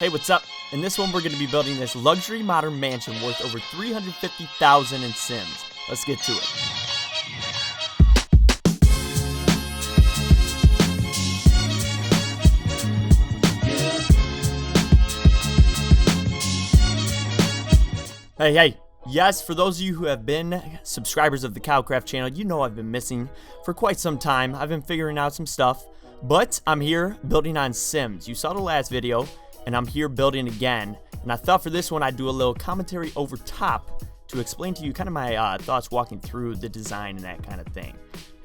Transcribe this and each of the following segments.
Hey, what's up? In this one, we're going to be building this luxury modern mansion worth over $350,000 in Sims. Let's get to it. Hey. Yes, for those of you who have been subscribers of the KyleKraft channel, you know I've been missing for quite some time. I've been figuring out some stuff, but I'm here building on Sims. You saw the last video, and I'm here building again. And I thought for this one, I'd do a little commentary over top to explain to you kind of my thoughts walking through the design and that kind of thing.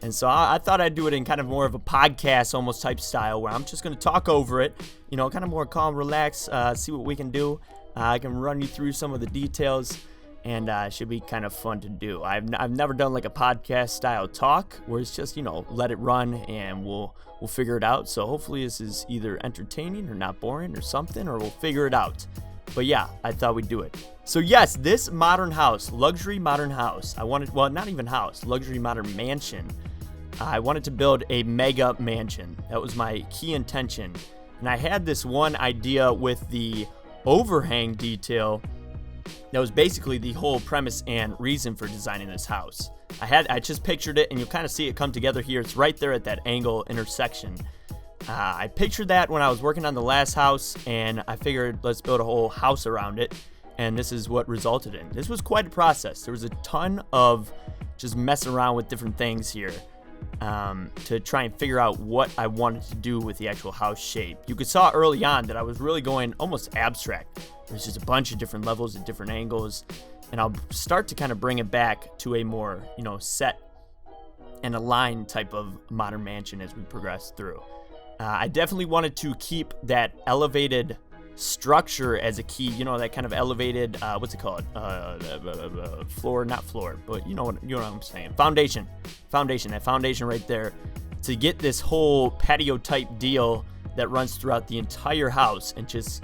And so I thought I'd do it in kind of more of a podcast almost type style where I'm just going to talk over it, you know, kind of more calm, relax, see what we can do. I can run you through some of the details. And it should be kind of fun to do. I've never done like a podcast style talk where it's just, you know, let it run and we'll figure it out. So hopefully this is either entertaining or not boring or something, or we'll figure it out. But yeah, I thought we'd do it. So yes, this modern house, luxury modern house, well, not even house, luxury modern mansion. I wanted to build a mega mansion. That was my key intention. And I had this one idea with the overhang detail. That was basically the whole premise and reason for designing this house. I just pictured it, and you'll kind of see it come together here. It's right there at that angle intersection. I pictured that when I was working on the last house, and I figured let's build a whole house around it, and this is what resulted in. This was quite a process. There was a ton of just messing around with different things here to try and figure out what I wanted to do with the actual house shape. You could saw early on that I was really going almost abstract. There's just a bunch of different levels at different angles, and I'll start to kind of bring it back to a more, you know, set and aligned type of modern mansion as we progress through. I definitely wanted to keep that elevated structure as a key, you know, that kind of elevated, what's it called? Floor, not floor, but you know what I'm saying. Foundation, that foundation right there, to get this whole patio type deal that runs throughout the entire house and just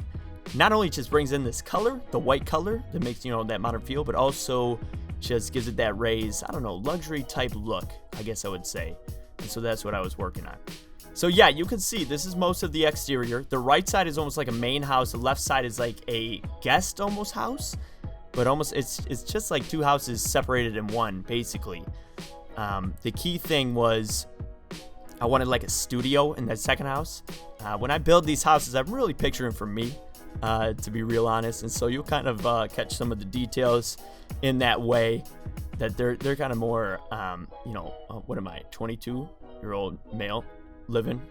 not only just brings in this color, the white color that makes, you know, that modern feel, but also just gives it that raised, I don't know, luxury type look, I guess I would say. And so that's what I was working on. So yeah, you can see this is most of the exterior. The right side is almost like a main house. The left side is like a guest almost house, but almost it's just like two houses separated in one, basically. The key thing was I wanted like a studio in that second house. When I build these houses, I'm really picturing for me. To be real honest, and so you'll kind of catch some of the details in that way that they're kind of more you know, what am I, 22-year-old male living,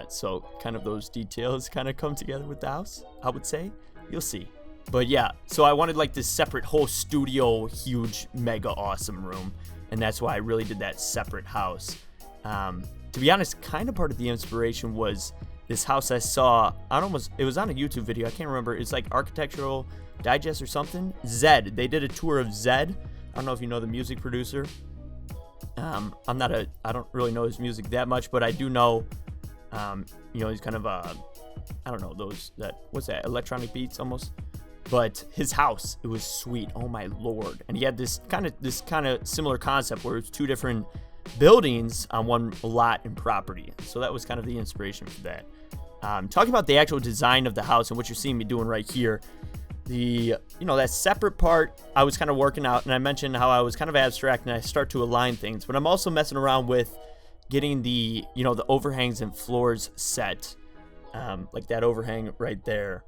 so kind of those details kind of come together with the house, I would say. You'll see. But yeah, so I wanted like this separate whole studio, huge mega awesome room, and that's why I really did that separate house. To be honest, kind of part of the inspiration was this house I saw it was on a YouTube video. I can't remember. It's like Architectural Digest or something. Zed. They did a tour of Zed. I don't know if you know the music producer. I don't really know his music that much, but I do know, you know, he's kind of I don't know, what's that? Electronic beats almost. But his house, it was sweet. Oh my Lord. And he had this kind of similar concept where it's two different buildings on one lot and property. So that was kind of the inspiration for that. Talking about the actual design of the house and what you're seeing me doing right here, that separate part I was kind of working out, and I mentioned how I was kind of abstract and I start to align things, but I'm also messing around with getting the overhangs and floors set, like that overhang right there,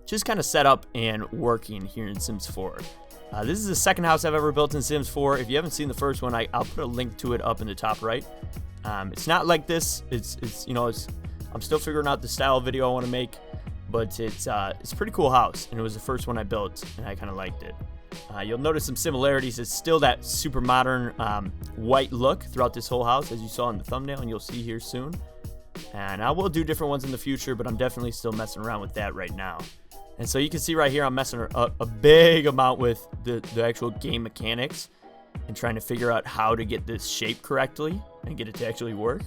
just kind of set up and working here in Sims 4. This is the second house I've ever built in Sims 4. If you haven't seen the first one, I'll put a link to it up in the top right. It's not like this. I'm still figuring out the style of video I want to make, but it's a pretty cool house, and it was the first one I built, and I kind of liked it. You'll notice some similarities. It's still that super modern white look throughout this whole house, as you saw in the thumbnail, and you'll see here soon. And I will do different ones in the future, but I'm definitely still messing around with that right now. And so you can see right here, I'm messing a big amount with the actual game mechanics and trying to figure out how to get this shape correctly and get it to actually work.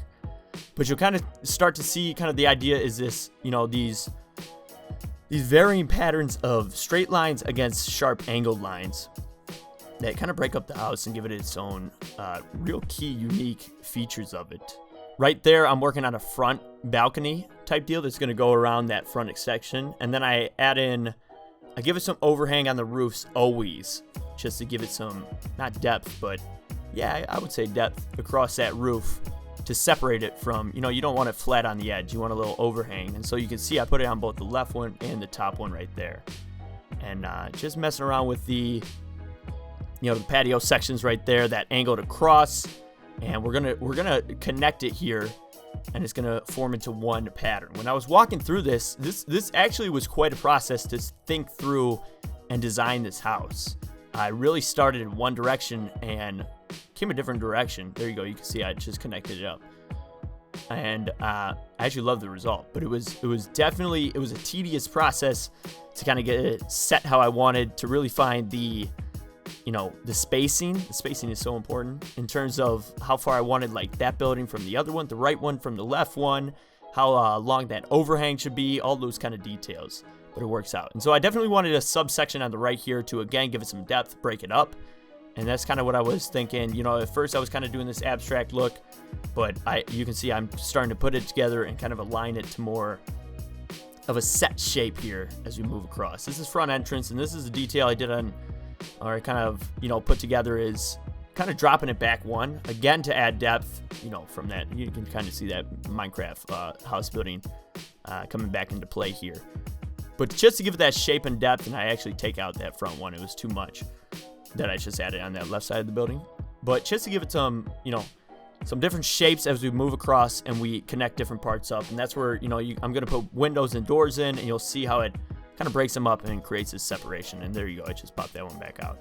But you'll kind of start to see kind of the idea is this, you know, these varying patterns of straight lines against sharp angled lines that kind of break up the house and give it its own real key, unique features of it. Right there, I'm working on a front balcony type deal that's going to go around that front section. And then I give it some overhang on the roofs always, just to give it some, not depth, but yeah, I would say depth across that roof to separate it from, you don't want it flat on the edge. You want a little overhang. And so you can see I put it on both the left one and the top one right there. And just messing around with the, the patio sections right there, that angled across. And we're gonna connect it here, and it's gonna form into one pattern. When I was walking through this actually was quite a process to think through and design this house. I really started in one direction and came a different direction. There you go. You can see I just connected it up, and I actually love the result. But it was definitely a tedious process to kind of get it set how I wanted, to really find the spacing. The spacing is so important in terms of how far I wanted, like, that building from the other one, the right one from the left one, how long that overhang should be, all those kind of details. But it works out. And so I definitely wanted a subsection on the right here to, again, give it some depth, break it up. And that's kind of what I was thinking. At first I was kind of doing this abstract look, but you can see I'm starting to put it together and kind of align it to more of a set shape here as we move across. This is front entrance, and this is a detail I did on, or I kind of, put together, is kind of dropping it back one, again, to add depth, from that. You can kind of see that Minecraft house building coming back into play here. But just to give it that shape and depth, and I actually take out that front one. It was too much that I just added on that left side of the building. But just to give it some, some different shapes as we move across and we connect different parts up. And that's where, I'm going to put windows and doors in, and you'll see how it kind of breaks them up and creates this separation. And there you go. I just popped that one back out.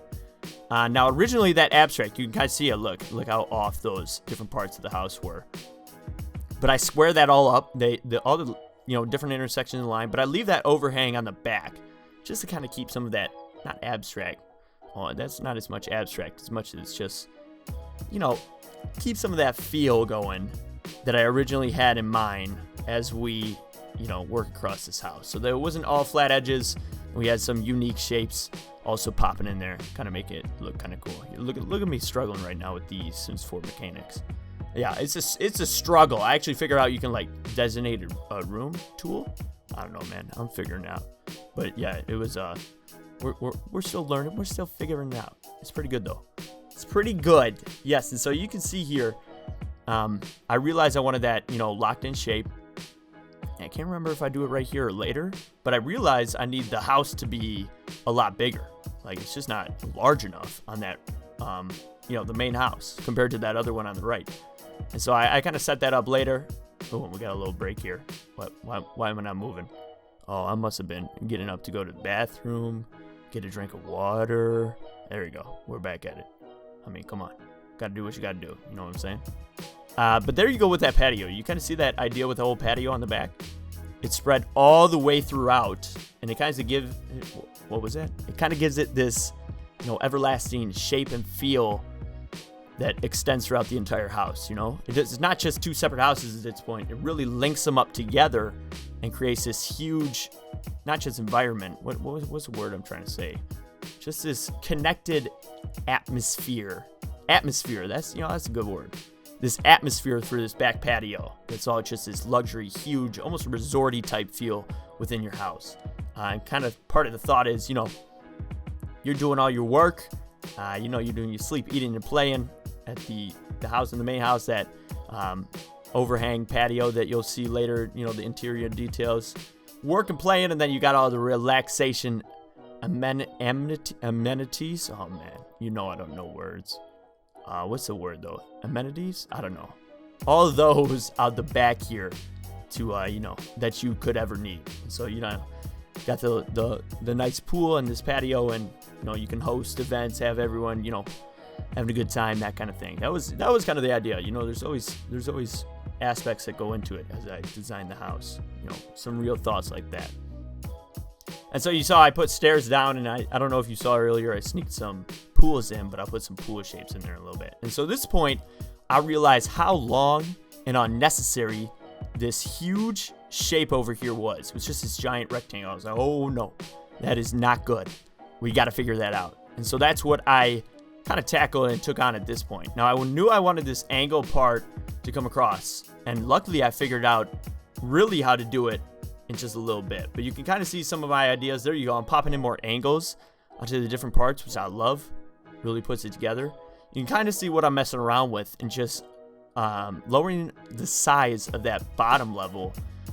Now, originally that abstract, you can kind of see it. Look how off those different parts of the house were. But I square that all up. All the different intersections in the line. But I leave that overhang on the back just to kind of keep some of that, not abstract. Oh, that's not as much abstract as much as it's just, keep some of that feel going that I originally had in mind as we, work across this house. So there wasn't all flat edges. We had some unique shapes also popping in there, kind of make it look kind of cool. Look at me struggling right now with these Sims 4 mechanics. Yeah, it's a struggle. I actually figure out you can, like, designate a room tool. I don't know, man. I'm figuring it out. But yeah, it was we're still learning. We're still figuring it out. It's pretty good though. It's pretty good. Yes, and so you can see here, I realized I wanted that, locked in shape. I can't remember if I do it right here or later, but I realized I need the house to be a lot bigger. Like, it's just not large enough on that, the main house compared to that other one on the right. And so I kind of set that up later. Oh, we got a little break here. Why am I not moving? Oh, I must have been getting up to go to the bathroom, get a drink of water. There we go. We're back at it. I mean, come on. Got to do what you got to do. You know what I'm saying? But there you go with that patio. You kind of see that idea with the whole patio on the back? It's spread all the way throughout, and it kind of gives, what was that? It kind of gives it this, everlasting shape and feel that extends throughout the entire house, It's not just two separate houses at this point. It really links them up together and creates this huge, not just environment, what's the word I'm trying to say? Just this connected atmosphere. Atmosphere, that's a good word. This atmosphere through this back patio. It's all just this luxury, huge, almost resorty type feel within your house. And kind of part of the thought is, you're doing all your work. You're doing your sleep, eating, and playing at the house, in the main house, that overhang patio that you'll see later, the interior details. Work and playing, and then you got all the relaxation amenities. Oh, man. I don't know words. What's the word, though? Amenities? I don't know. All of those out the back here to, that you could ever need. So, got the nice pool and this patio, and, you can host events, have everyone, having a good time, that kind of thing. That was kind of the idea. There's always aspects that go into it as I design the house. Some real thoughts like that. And so you saw I put stairs down, and I don't know if you saw earlier, I sneaked some pools in, but I'll put some pool shapes in there in a little bit. And so at this point, I realized how long and unnecessary this huge shape over here was. It was just this giant rectangle. I was like, oh no, that is not good. We got to figure that out. And so that's what I kind of tackled and took on at this point. Now, I knew I wanted this angle part to come across, and luckily I figured out really how to do it in just a little bit. But you can kind of see some of my ideas. There you go. I'm popping in more angles onto the different parts, which I love. Really puts it together. You can kind of see what I'm messing around with, and just lowering the size of that bottom level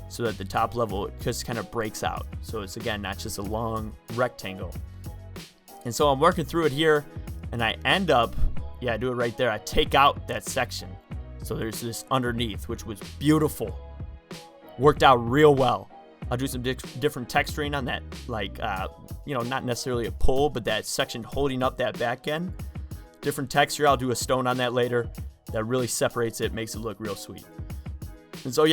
so that the top level just kind of breaks out. So it's, again, not just a long rectangle. And so I'm working through it here, and I end up, I do it right there. I take out that section. So there's this underneath, which was beautiful. Worked out real well. I'll do some different texturing on that, like, not necessarily a pull, but that section holding up that back end. Different texture. I'll do a stone on that later. That really separates it, makes it look real sweet. And so,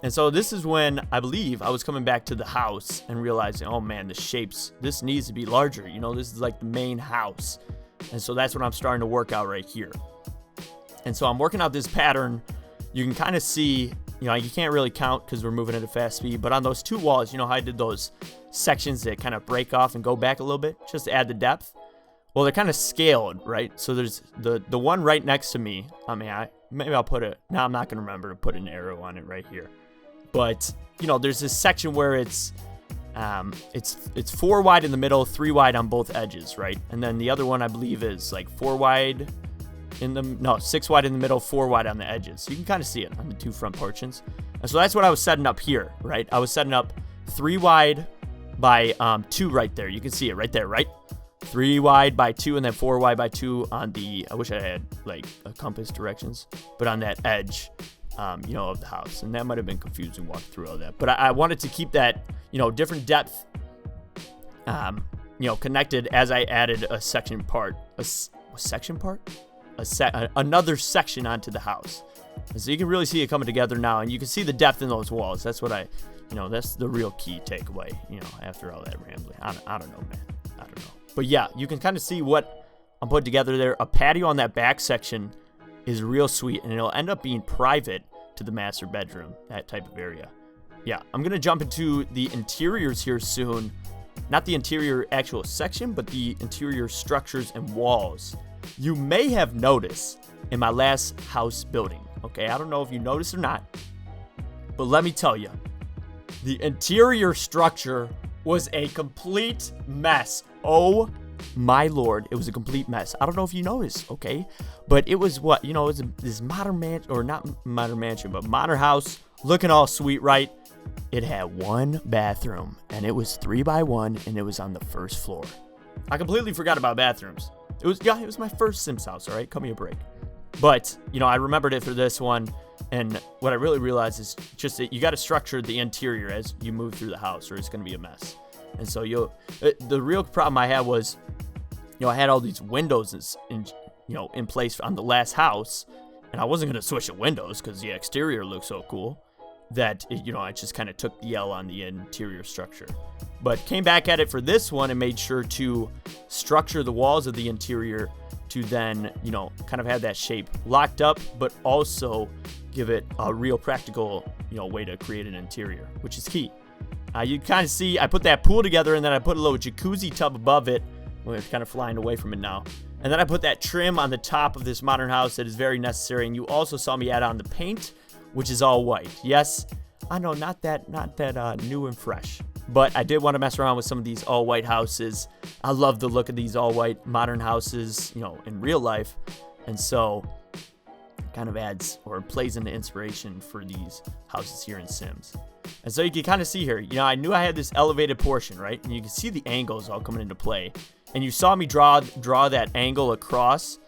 And so this is when I believe I was coming back to the house and realizing, oh man, the shapes, this needs to be larger. This is like the main house. And so that's what I'm starting to work out right here. And so I'm working out this pattern. You can kind of see, you can't really count because we're moving at a fast speed, but on those two walls, how I did those sections that kind of break off and go back a little bit just to add the depth. Well, they're kind of scaled, right? So there's the one right next to me. Maybe I'll put it, now I'm not going to remember to put an arrow on it right here. But, there's this section where it's 4 wide in the middle, 3 wide on both edges, right? And then the other one, I believe, is like 6 wide in the middle, 4 wide on the edges. So you can kind of see it on the 2 front portions. And so that's what I was setting up here, right? I was setting up 3 wide by 2 right there. You can see it right there, right? 3 wide by 2, and then 4 wide by 2 on the, I wish I had like a compass directions, but on that edge, of the house. And that might have been confusing walking through all that. But I wanted to keep that, different depth, connected as I added a section part. Another section onto the house. And so you can really see it coming together now, and you can see the depth in those walls. That's what that's the real key takeaway, after all that rambling. I don't know, man. I don't know. But yeah, you can kind of see what I'm putting together there. A patio on that back section is real sweet, and it'll end up being private to the master bedroom, that type of area. Yeah, I'm going to jump into the interiors here soon. Not the interior actual section, but the interior structures and walls. You may have noticed in my last house building, okay? I don't know if you noticed or not, but let me tell you, the interior structure was a complete mess. Oh my lord, it was a complete mess. I don't know if you noticed, okay? But it was what, it was this modern mansion, or not modern mansion, but modern house, looking all sweet, right? It had 1 bathroom, and it was 3 by 1, and it was on the first floor. I completely forgot about bathrooms. It was my first Sims house, all right? Cut me a break. But, I remembered it for this one, and what I really realized is just that you got to structure the interior as you move through the house, or it's going to be a mess. And so the real problem I had was, I had all these windows in place on the last house, and I wasn't going to switch the windows because the exterior looked so cool that, I just kind of took the L on the interior structure. But came back at it for this one and made sure to structure the walls of the interior to then, kind of have that shape locked up, but also give it a real practical, way to create an interior, which is key. You kind of see, I put that pool together, and then I put a little jacuzzi tub above it. We're kind of flying away from it now. And then I put that trim on the top of this modern house that is very necessary. And you also saw me add on the paint, which is all white. Yes, I know, not that new and fresh. But I did want to mess around with some of these all white houses. I love the look of these all white modern houses, in real life. And so kind of adds or plays into inspiration for these houses here in Sims. And so you can kind of see here, I knew I had this elevated portion, right? And you can see the angles all coming into play. And you saw me draw that angle across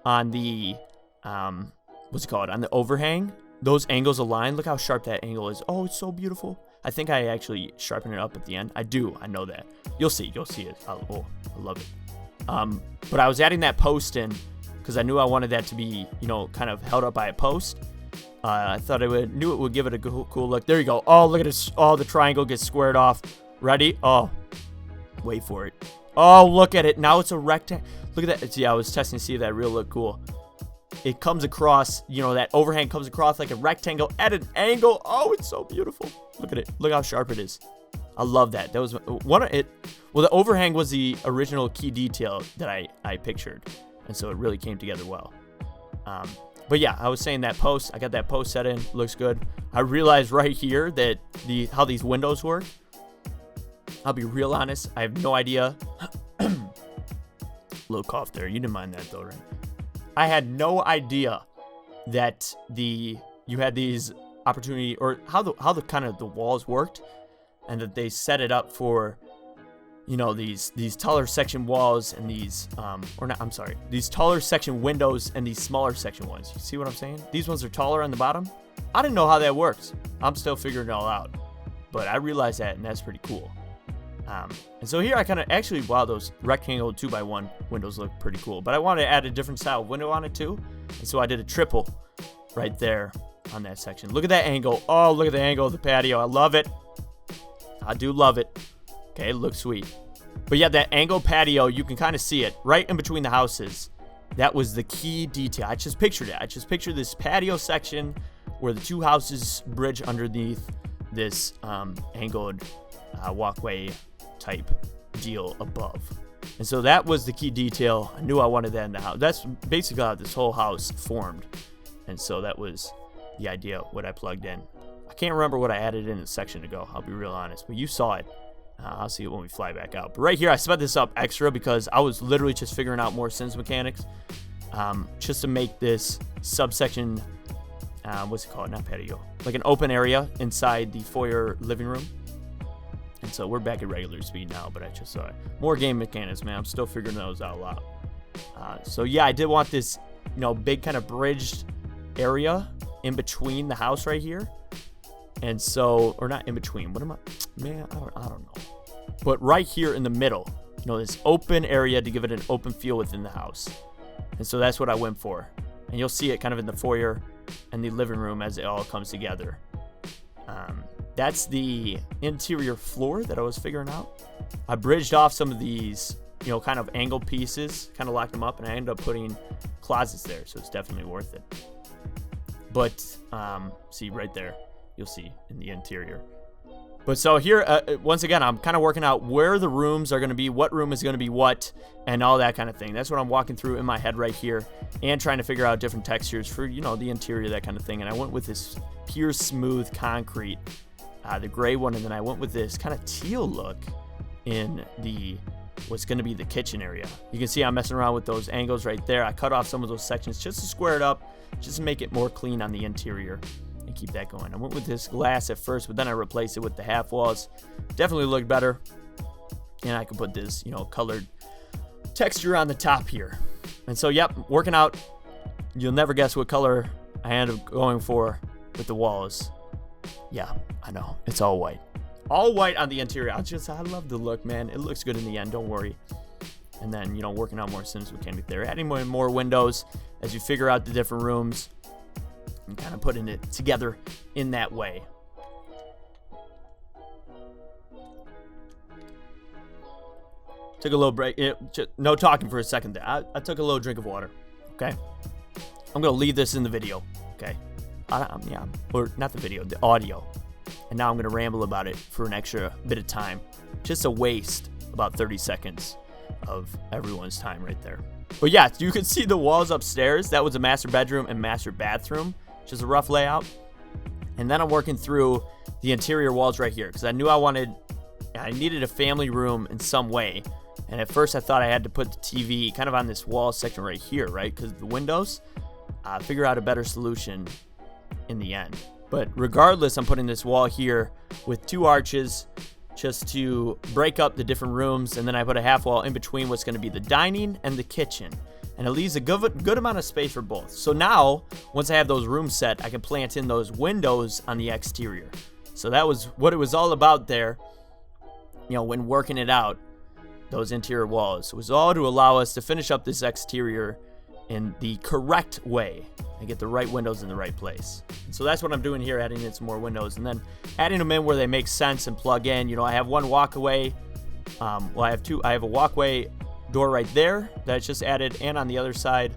on the, on the overhang. Those angles align. Look how sharp that angle is. Oh, it's so beautiful. I think I actually sharpened it up at the end. I know that. You'll see it. I love it. But I was adding that post in because I knew I wanted that to be, kind of held up by a post. I thought it would give it a cool look. There you go. Oh, look at this. Oh, the triangle gets squared off. Ready? Oh, wait for it. Oh, look at it. Now it's a rectangle. Look at that. See, I was testing to see if that real looked cool. It comes across, that overhang comes across like a rectangle at an angle. Oh, it's so beautiful. Look at it. Look how sharp it is. I love that. That was one of it. Well, the overhang was the original key detail that I pictured. and so it really came together well. But yeah, I was saying that post, I got that post set in, looks good. I realized right here that how these windows work. I'll be real honest, I have no idea. Little cough there, you didn't mind that though, right? I had no idea that you had these opportunity, or how the kind of the walls worked, and that they set it up for, you know, these taller section walls and these these taller section windows and these smaller section ones. You see what I'm saying? These ones are taller on the bottom. I didn't know how that works. I'm still figuring it all out, but I realized that, and that's pretty cool. And so here I kind of actually, wow, those rectangle 2x1 windows look pretty cool, but I wanted to add a different style of window on it too, and so I did a triple right there on that section. Look at that angle. Oh, look at the angle of the patio. I love it. I do love it. Okay, it looks sweet. But yeah, that angle patio, you can kind of see it right in between the houses. That was the key detail. I just pictured it. I just pictured this patio section where the two houses bridge underneath this angled walkway type deal above. And so that was the key detail. I knew I wanted that in the house. That's basically how this whole house formed. And so that was the idea, what I plugged in. I can't remember what I added in a section ago, I'll be real honest, but you saw it. I'll see it when we fly back out. But right here, I sped this up extra because I was literally just figuring out more Sims mechanics, just to make this subsection, what's it called? Not patio, like an open area inside the foyer living room. And so we're back at regular speed now, but I just saw it. More game mechanics, man. I'm still figuring those out a lot. So yeah, I did want this, you know, big kind of bridged area in between the house right here. And so, or not in between, what am I, man, I don't know. But right here in the middle, you know, this open area to give it an open feel within the house. And so that's what I went for. And you'll see it kind of in the foyer and the living room as it all comes together. That's the interior floor that I was figuring out. I bridged off some of these, you know, kind of angled pieces, kind of locked them up, and I ended up putting closets there, so it's definitely worth it. But, see right there, you'll see in the interior. But so here, once again, I'm kind of working out where the rooms are going to be, what room is going to be what, and all that kind of thing. That's what I'm walking through in my head right here, and trying to figure out different textures for, you know, the interior, that kind of thing. And I went with this pure smooth concrete, the gray one, and then I went with this kind of teal look in what's going to be the kitchen area. You can see I'm messing around with those angles right there. I cut off some of those sections just to square it up, just to make it more clean on the interior. And keep that going. I went with this glass at first, but then I replaced it with the half walls. Definitely looked better. And I could put this, you know, colored texture on the top here. And so, yep, working out. You'll never guess what color I ended up going for with the walls. Yeah, I know. It's all white. All white on the interior. I love the look, man. It looks good in the end. Don't worry. And then, you know, working out more Sims mechanic there. Adding more windows as you figure out the different rooms. And kind of putting it together in that way. Took a little break. No talking for a second there. I took a little drink of water. Okay. I'm going to leave this in the video. Okay. Yeah. Or not the video, the audio. And now I'm going to ramble about it for an extra bit of time. Just to waste about 30 seconds of everyone's time right there. But yeah, you can see the walls upstairs. That was a master bedroom and master bathroom. Just a rough layout. And then I'm working through the interior walls right here because I knew I needed a family room in some way. And at first I thought I had to put the TV kind of on this wall section right here, right? Because the windows, figure out a better solution in the end. But regardless, I'm putting this wall here with 2 arches just to break up the different rooms. And then I put a half wall in between what's going to be the dining and the kitchen. And it leaves a good amount of space for both. So now, once I have those rooms set, I can plant in those windows on the exterior. So that was what it was all about there, you know, when working it out, those interior walls. It was all to allow us to finish up this exterior in the correct way and get the right windows in the right place. And so that's what I'm doing here, adding in some more windows and then adding them in where they make sense and plug in. You know, I have one walkaway. I have two. I have a walkway door right there that's just added, and on the other side,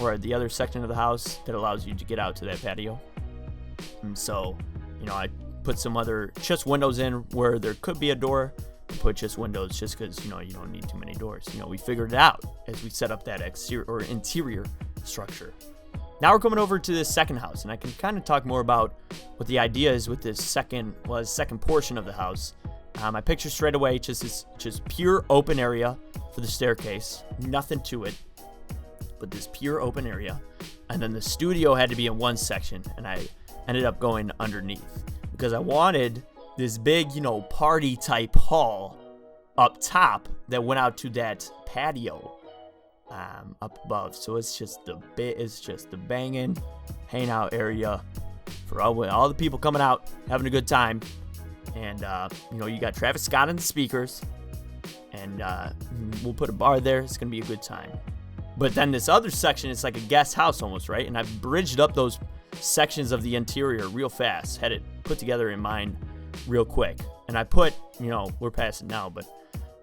or the other section of the house that allows you to get out to that patio. And so, you know, I put some other just windows in where there could be a door, to put just windows just because, you don't need too many doors. We figured it out as we set up that exterior or interior structure. Now we're coming over to this second house, and I can kind of talk more about what the idea is with this second portion of the house. I picture straight away just pure open area for the staircase, nothing to it, but this pure open area. And then the studio had to be in one section, and I ended up going underneath because I wanted this big, party type hall up top that went out to that patio up above. So it's just the banging hangout area for all the people coming out, having a good time. And you got Travis Scott on the speakers, and we'll put a bar there. It's gonna be a good time. But then this other section, it's like a guest house almost, right? And I've bridged up those sections of the interior real fast, had it put together in mind real quick. And I put, we're past it now, but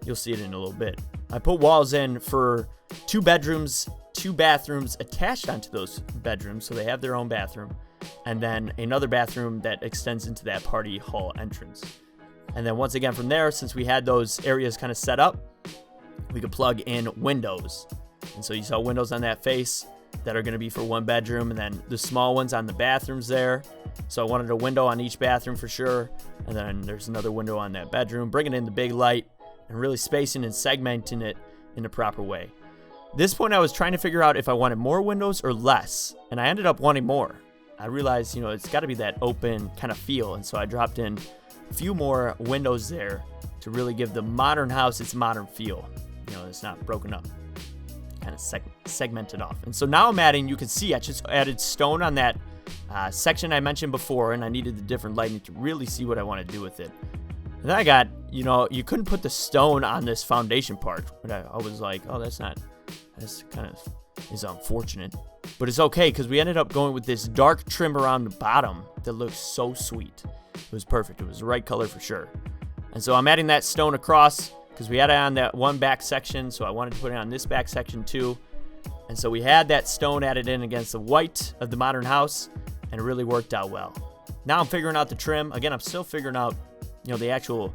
you'll see it in a little bit. I put walls in for 2 bedrooms, 2 bathrooms attached onto those bedrooms, so they have their own bathroom, and then another bathroom that extends into that party hall entrance. And then once again from there, since we had those areas kind of set up, we could plug in windows. And so you saw windows on that face that are going to be for 1 bedroom, and then the small ones on the bathrooms there. So I wanted a window on each bathroom for sure, and then there's another window on that bedroom, bringing in the big light and really spacing and segmenting it in a proper way. This point I was trying to figure out if I wanted more windows or less, and I ended up wanting more. I realized, it's got to be that open kind of feel, and so I dropped in a few more windows there to really give the modern house its modern feel. It's not broken up, kind of segmented off. And so now I'm adding, you can see I just added stone on that section I mentioned before, and I needed the different lighting to really see what I want to do with it. And then I got, you couldn't put the stone on this foundation part, but I was like, oh, that's kind of is unfortunate. But it's okay, because we ended up going with this dark trim around the bottom that looks so sweet. It was perfect. It was the right color for sure. And so I'm adding that stone across because we had it on that one back section, so I wanted to put it on this back section too. And so we had that stone added in against the white of the modern house, and it really worked out well. Now I'm figuring out the trim. Again, I'm still figuring out, the actual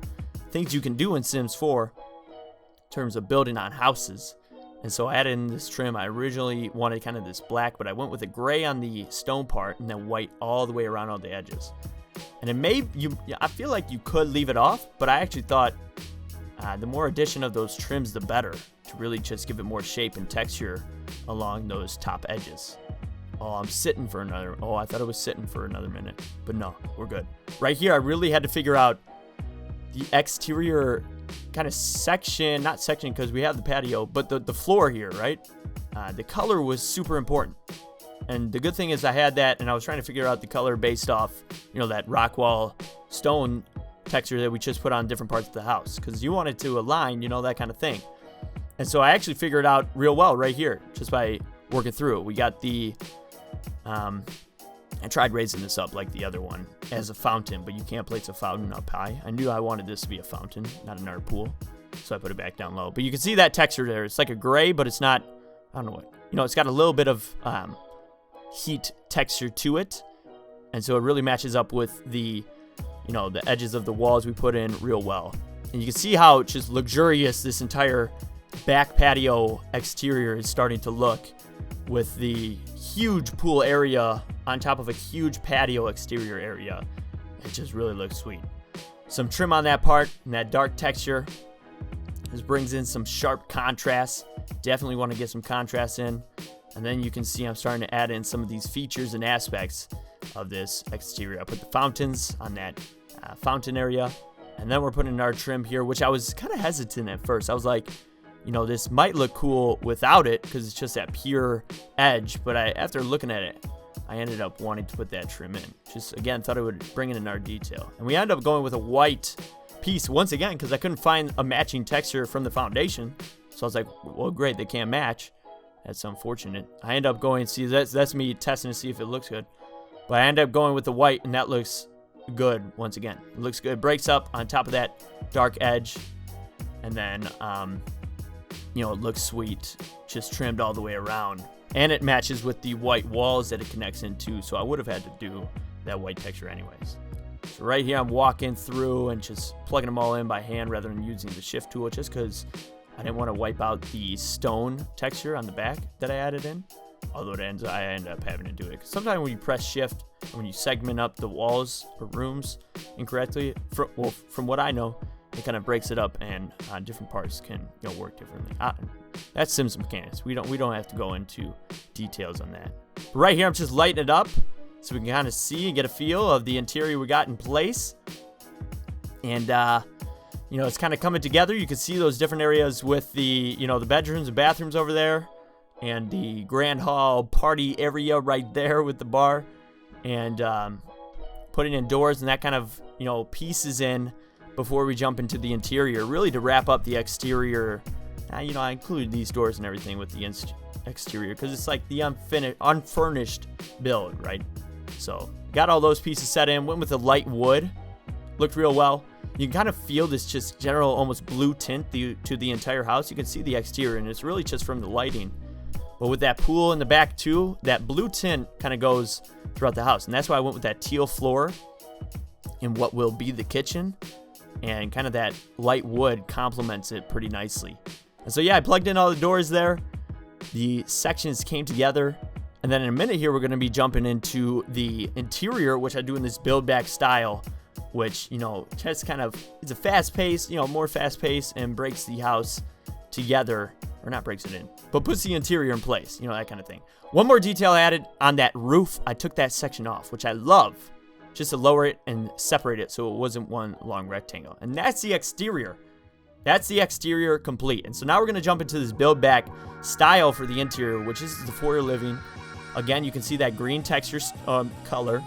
things you can do in Sims 4 in terms of building on houses. And so I added in this trim. I originally wanted kind of this black, but I went with a gray on the stone part and then white all the way around all the edges. And I feel like you could leave it off, but I actually thought the more addition of those trims, the better, to really just give it more shape and texture along those top edges. Oh, I thought it was sitting for another minute, but no, we're good. Right here, I really had to figure out the exterior kind of section, not section because we have the patio, but the floor here, right? The color was super important. And the good thing is I had that, and I was trying to figure out the color based off, that rock wall stone texture that we just put on different parts of the house, because you want it to align, that kind of thing. And so I actually figured it out real well right here, just by working through it. We got the, I tried raising this up like the other one as a fountain, but you can't place a fountain up high. I knew I wanted this to be a fountain, not an art pool, so I put it back down low. But you can see that texture there. It's like a gray, but it's not, I don't know what, it's got a little bit of heat texture to it, and so it really matches up with the, the edges of the walls we put in real well. And you can see how just luxurious this entire back patio exterior is starting to look, with the huge pool area on top of a huge patio exterior area. It just really looks sweet. Some trim on that part and that dark texture. This brings in some sharp contrast. Definitely want to get some contrast in. And then you can see I'm starting to add in some of these features and aspects of this exterior. I put the fountains on that fountain area. And then we're putting in our trim here, which I was kind of hesitant at first. I was like, this might look cool without it because it's just that pure edge. But after looking at it, I ended up wanting to put that trim in. Just, again, thought it would bring in our detail. And we ended up going with a white piece once again because I couldn't find a matching texture from the foundation. So I was like, well, great, they can't match. That's unfortunate. I ended up going, see, that's me testing to see if it looks good. But I ended up going with the white, and that looks good once again. It looks good. It breaks up on top of that dark edge. And then, it looks sweet, just trimmed all the way around. And it matches with the white walls that it connects into, so I would have had to do that white texture anyways. So right here, I'm walking through and just plugging them all in by hand rather than using the shift tool, just because I didn't want to wipe out the stone texture on the back that I added in. Although I end up having to do it. Sometimes when you press shift, when you segment up the walls or rooms incorrectly, from what I know, it kind of breaks it up, and different parts can work differently. That's Sims mechanics. We don't have to go into details on that. But right here, I'm just lighting it up so we can kind of see and get a feel of the interior we got in place. And it's kind of coming together. You can see those different areas with the the bedrooms and bathrooms over there, and the grand hall party area right there with the bar, and putting in doors and that kind of pieces in before we jump into the interior, really to wrap up the exterior. I included these doors and everything with the exterior because it's like the unfurnished build, right? So got all those pieces set in, went with the light wood, looked real well. You can kind of feel this just general almost blue tint to the entire house. You can see the exterior, and it's really just from the lighting. But with that pool in the back too, that blue tint kind of goes throughout the house. And that's why I went with that teal floor in what will be the kitchen. And kind of that light wood complements it pretty nicely. And so yeah, I plugged in all the doors there. The sections came together. And then in a minute here, we're going to be jumping into the interior, which I do in this build back style, which, just kind of, it's a fast pace, more fast pace, and breaks the house together. Or not breaks it in, but puts the interior in place, that kind of thing. One more detail I added on that roof, I took that section off, which I love, just to lower it and separate it so it wasn't one long rectangle. And that's the exterior. That's the exterior complete. And so now we're going to jump into this build back style for the interior, which is the foyer living. Again, you can see that green texture color.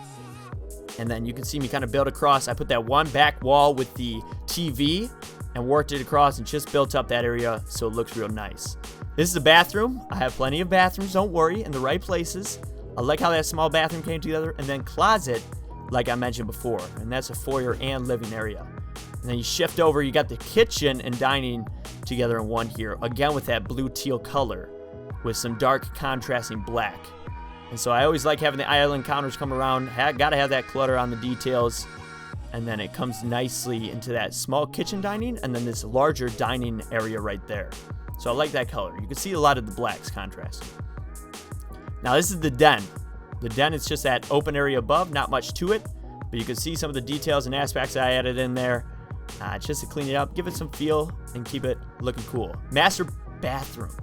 And then you can see me kind of build across. I put that one back wall with the TV and worked it across and just built up that area so it looks real nice. This is a bathroom. I have plenty of bathrooms, don't worry, in the right places. I like how that small bathroom came together. And then closet, like I mentioned before. And that's a foyer and living area. And then you shift over, you got the kitchen and dining together in one here. Again with that blue teal color with some dark contrasting black. And so I always like having the island counters come around. Gotta have that clutter on the details. And then it comes nicely into that small kitchen dining and then this larger dining area right there. So I like that color. You can see a lot of the blacks contrasting. Now this is the den. The den is just that open area above, not much to it, but you can see some of the details and aspects I added in there just to clean it up, give it some feel, and keep it looking cool. Master bathroom.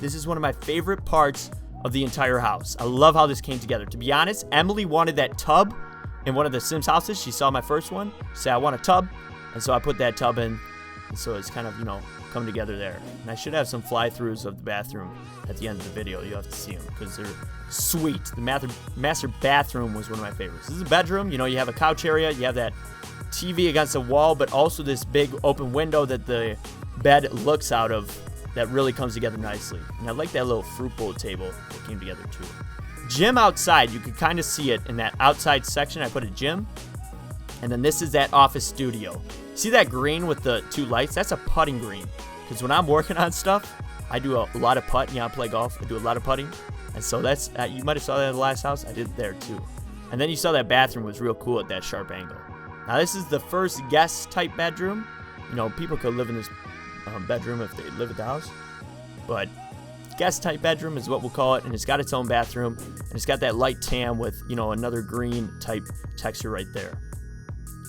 This is one of my favorite parts of the entire house. I love how this came together. To be honest, Emily wanted that tub in one of the Sims houses. She saw my first one. She said, I want a tub. And so I put that tub in. And so it's kind of, come together there. And I should have some fly-throughs of the bathroom at the end of the video. You have to see them because they're sweet. The master bathroom was one of my favorites. This is a bedroom. You have a couch area. You have that TV against the wall, but also this big open window that the bed looks out of that really comes together nicely. And I like that little fruit bowl table that came together too. Gym outside, you can kind of see it in that outside section. I put a gym, and then this is that office studio. See that green with the two lights? That's a putting green, because when I'm working on stuff, I do a lot of putting. I play golf. I do a lot of putting, and so that's you might have saw that in the last house. I did it there too. And then you saw that bathroom was real cool at that sharp angle. Now this is the first guest type bedroom. People could live in this bedroom if they live at the house, but guest type bedroom is what we'll call it, and it's got its own bathroom, and it's got that light tan with another green type texture right there.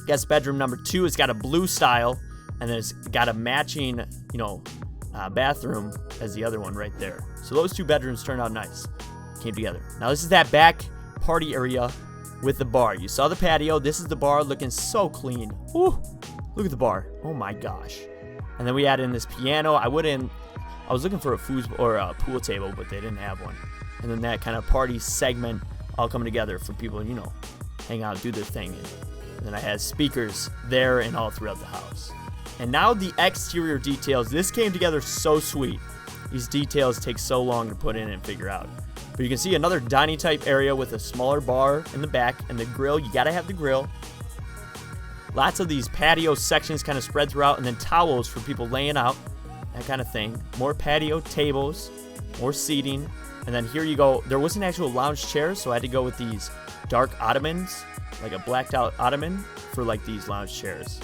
Guest bedroom number 2, it's got a blue style, and then it's got a matching bathroom as the other one right there. So those two bedrooms turned out nice, came together. Now this is that back party area with the bar. You saw the patio. This is the bar, looking so clean. Ooh, look at the bar. Oh my gosh. And then we add in this piano. I was looking for a pool table, but they didn't have one. And then that kind of party segment all coming together for people, hang out, do their thing. And then I had speakers there and all throughout the house. And now the exterior details. This came together so sweet. These details take so long to put in and figure out. But you can see another dining type area with a smaller bar in the back and the grill. You gotta have the grill. Lots of these patio sections kind of spread throughout, and then towels for people laying out, that kind of thing. More patio tables, more seating, and then here you go. There wasn't actual lounge chairs, so I had to go with these dark ottomans, like a blacked out ottoman for like these lounge chairs.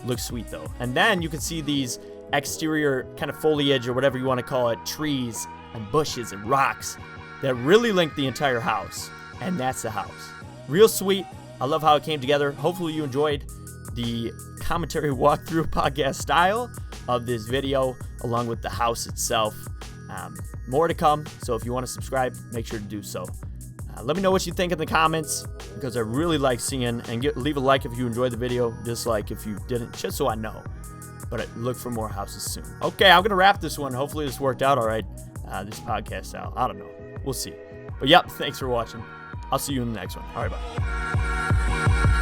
Looks sweet though. And then you can see these exterior kind of foliage or whatever you want to call it, trees and bushes and rocks that really link the entire house. And that's the house. Real sweet. I love how it came together. Hopefully you enjoyed the commentary walkthrough podcast style of this video along with the house itself. More to come, so if you want to subscribe, make sure to do so. Let me know what you think in the comments, because I really like seeing, and leave a like if you enjoyed the video, dislike if you didn't, just so I know. But I look for more houses soon. Okay, I'm going to wrap this one. Hopefully this worked out all right, this podcast style. I don't know. We'll see. But yep, thanks for watching. I'll see you in the next one. All right, bye.